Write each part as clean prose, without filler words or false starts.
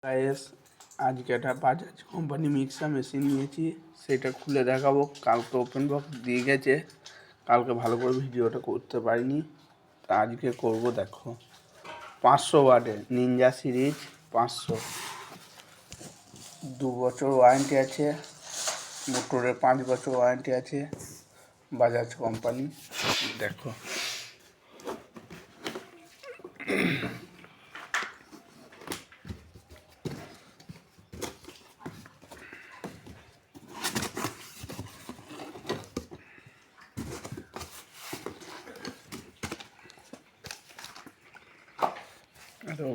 Guys, আজকে একটা Bajaj company mixer machine নিয়েছি, সেটা খুলে দেখাবো। কালকে ওপেন বক্স দিয়ে গেছে, কালকে ভালো করে ভিডিওটা করতে পারিনি, তা আজকে করব। দেখো, 500 ওয়াটের নিনজা সিরিজ 500, 2 বছর ওয়ারেন্টি আছে, মোটরের 5 বছর ওয়ারেন্টি আছে, বাজাজ কোম্পানি। দেখো,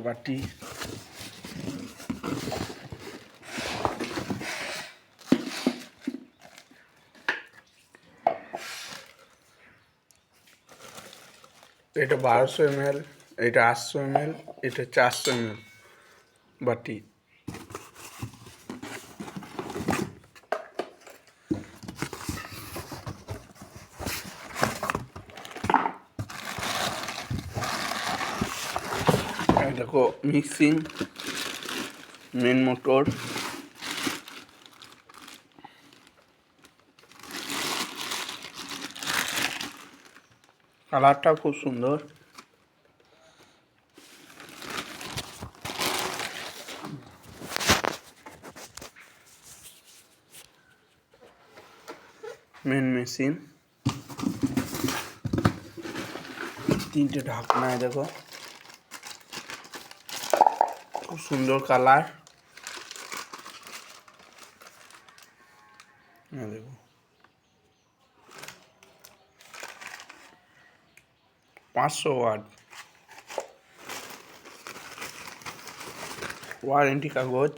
বাটি, এটা 1200 ml, এটা 800 ml, এটা 400 ml বাটি। দেখো, মিক্সিং, মেন মোটর, কালারটা খুব সুন্দর। মেন মেশিন, 3টে ঢাকনায়, দেখো খুব সুন্দর কালার। দেখো, 500 ওয়াট, ওয়ারেন্টি কাগজ।